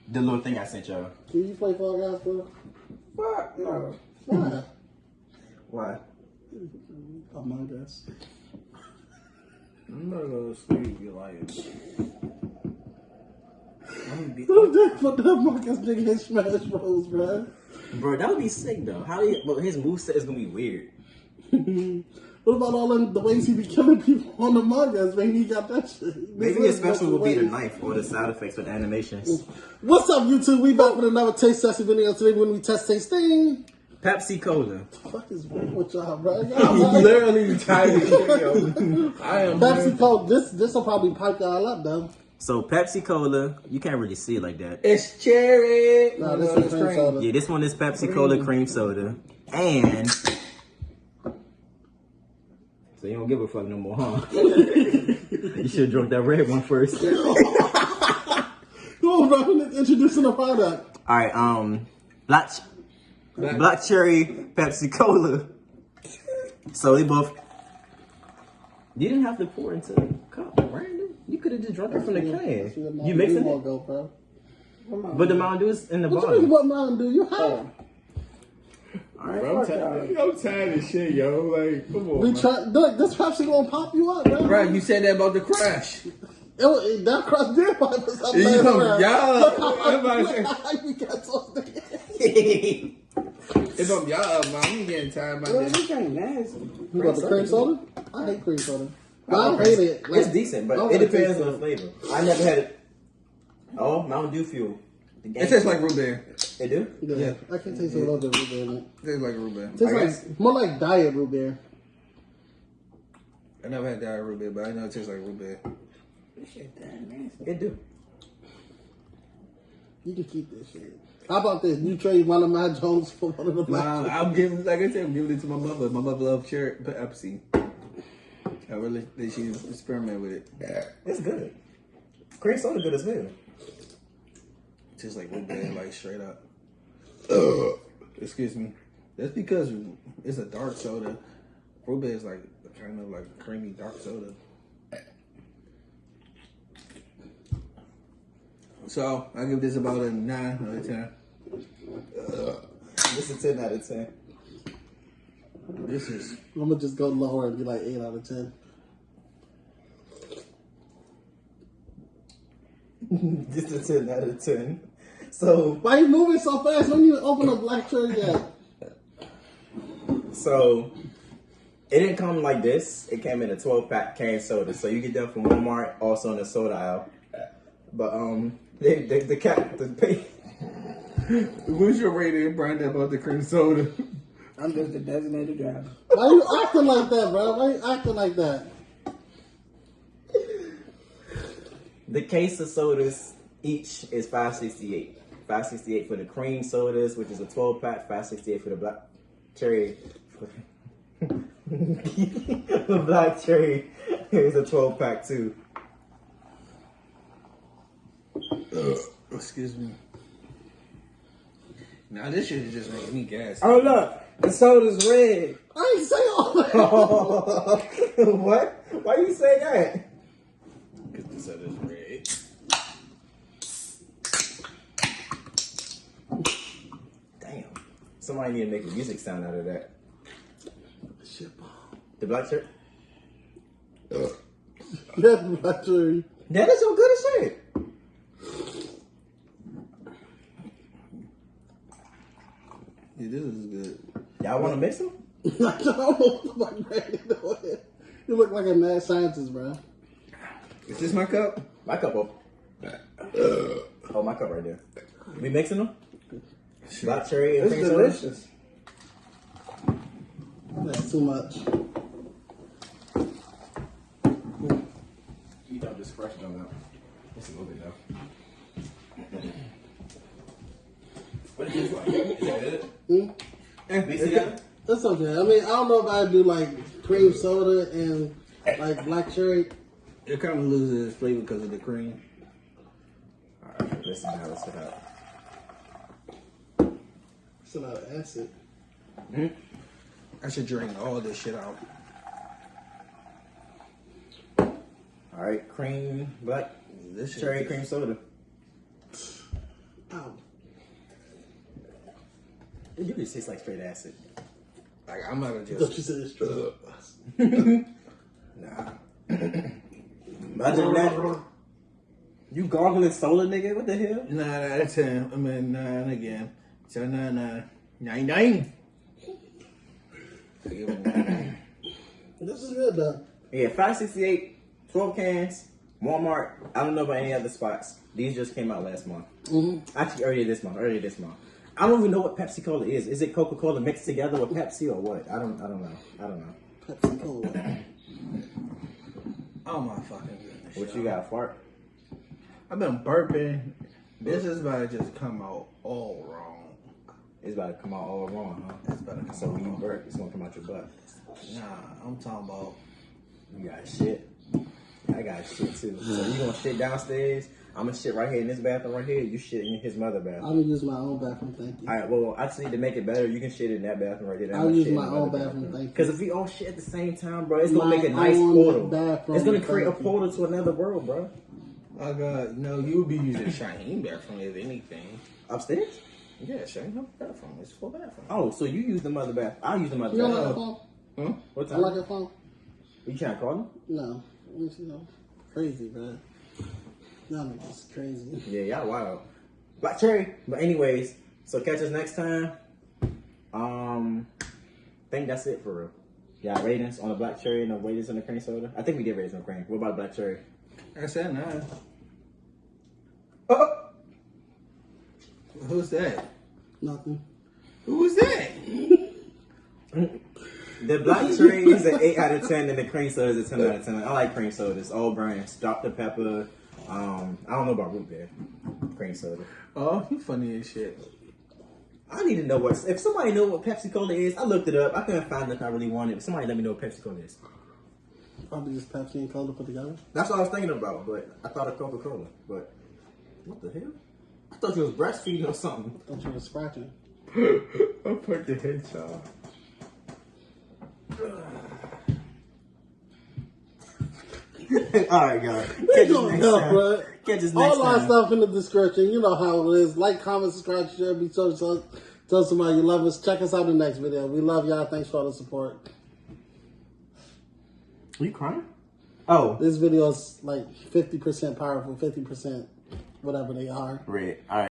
The little thing I sent y'all. Can you play Fall Guys, bro? Fuck no. Why? Why? Among Us. I'm not gonna sleep, you lying. What the Among Us nigga in Smash Bros, bro? Bro, that would be sick though. Well, his moveset is gonna be weird. What about all the ways he be killing people on the Among Us? Maybe he got that shit. Maybe his special will be the knife or the sound effects for the animations. What's up, YouTube? We back with another taste testing video. Today when we test tasting Pepsi-Cola. fuck is wrong with y'all, bro? Literally tired of shit, yo. I am Pepsi-Cola. This will probably pipe y'all up, though. So Pepsi-Cola, you can't really see it like that. It's cherry. No, this is cream soda. Yeah, this one is Pepsi-Cola cream soda. And so you don't give a fuck no more, huh? You should have drunk that red one first. Come on, bro. Let's introducing the product. Alright, black cherry Pepsi-Cola. So they both. You didn't have to pour into the cup, Brandon. You could have just drunk it from the can. You mixing it? Bro. But the Mountain Dew is in the What you mean, bottom. what Mountain Dew? You hot? Bro, I'm tired of shit, yo. Like, come on. Look, this Pepsi gonna pop you up, bro. Bro, you said that about the crash. That cross did pipe us up. You know, Look y'all. how we got so thick. It's on y'all, man. I'm getting tired about this. This ain't nasty. You got the cream soda? I hate cream soda. I hate it. It's decent, but it depends on the flavor. I never had it. Oh, Mountain Dew Fuel. It tastes like root beer. It do? Yeah, I can taste a little bit of root beer in it. It tastes like root beer. Tastes like more like diet root beer. I never had diet root beer, but I know it tastes like root beer. This shit damn nasty. It do. You can keep this shit. How about this? You trade one of my Jones for one of the black. Nah, I'm giving, like I said, I'm giving it to my mother. My mother loves cherry Pepsi. I really think she's experiment with it. It's good. Cream soda good as hell. Tastes like root beer, like straight up. Excuse me. That's because it's a dark soda. Root beer is like kind of like creamy dark soda. So I give this about a 9 out of 10. This is 10 out of 10. This is I'm gonna just go lower and be like 8 out of 10. This is 10 out of 10. So, Why you moving so fast? When you open a black cherry yet? so it didn't come like this. It came in a 12-pack can soda. So you get them from Walmart, also in the soda aisle. But What's your rating, Brandon, about the cream soda? I'm just a designated driver. Why you acting like that, bro? Why you acting like that? the case of sodas each is $5.68. $5.68 for the cream sodas, which is a 12-pack. $5.68 for the black cherry. The black cherry is a 12-pack too. Excuse me. Now this shit is just making me gas. Oh look, the soda's red. I ain't say all that. What? Why you say that? Because the soda's red. Damn. Somebody need to make a music sound out of that. Shit, bomb. The black shirt? That's black cherry. That is so good as shit. Yeah, this is good. Y'all want to mix them? I don't know what Brandon doing. You look like a mad scientist, bro. Is this my cup? My cup up. Oh, my cup right there. We mixing them? Sure. Black cherry and It's cream soda? delicious. That's too much. You don't just fresh them out. Just a little bit though. What is this like? Is that good? Mix it together? That's okay. I mean, I don't know if I do like cream soda and like black cherry. It kind of loses its flavor because of the cream. Alright, listen how this is out. It's a lot of acid. I should drain all this shit out. Alright, cream, black This shit cherry just- cream soda. Ow. You just taste like straight acid. Like I'm not gonna Don't just. you say it's true? Nah. Imagine that. You gargling soda, nigga? What the hell? 9 out of 10. I mean 9 again. So 9. I give it 9. This is good though. Yeah, 568, 12 cans, Walmart. I don't know about any other spots. These just came out last month. Actually, earlier this month. I don't even know what Pepsi-Cola is. Is it Coca-Cola mixed together with Pepsi or what? I don't know. Pepsi-Cola. Oh my fucking goodness. What you got, fart? I've been burping. This is about to just come out all wrong. It's about to come out all wrong, huh? It's about to come So out when you all burp, it's gonna come out your butt. Nah, I'm talking about. You got shit. I got shit too. So you gonna shit downstairs? I'm gonna shit right here in this bathroom right here. You shit in his mother bathroom. I'm gonna use my own bathroom, thank you. All right. Well, actually, to make it better, you can shit in that bathroom right there. I'll use my own bathroom, thank you. Because if we all shit at the same time, bro, it's gonna My make a nice own portal. bathroom, It's gonna create a thank you. portal to another world, bro. I got no. You would be using Shaheen bathroom if anything. Upstairs? Yeah, Shaheen bathroom. It's full bathroom. Oh, so you use the mother bath? I'll use the mother You don't like a bathroom. phone? Huh? What I time? like a phone? You trying to call him? No. You know, crazy, man. Y'all niggas crazy. Yeah, y'all wild. Black cherry. But anyways, so catch us next time. Think that's it for real. Yeah, ratings on the black cherry and the ratings on the cream soda. I think we did ratings on cream. What about black cherry? I said 9. Oh, Who's that? Nothing. Who was that? the black cherry is an 8 out of 10, and the cream soda is a 10 out of 10. I like cream sodas, all brands. Dr. Pepper. I don't know about root beer. Cream soda. Oh, you funny as shit. I need to know what. If somebody know what Pepsi-Cola is, I looked it up. I couldn't find it if I really wanted. Somebody let me know what Pepsi-Cola is. Probably just Pepsi and Cola put together. That's what I was thinking about, but I thought of Coca-Cola. But what the hell? I thought you was breastfeeding or something. Don't you was scratching. I put the headshot. All right, guys. We don't know, bro. Catch us next All our time. stuff in the description. You know how it is. Like, comment, subscribe, share, be sure to tell somebody you love us. Check us out in the next video. We love y'all. Thanks for all the support. Are you crying? Oh, This video is like 50% powerful, 50% whatever they are. red. All right.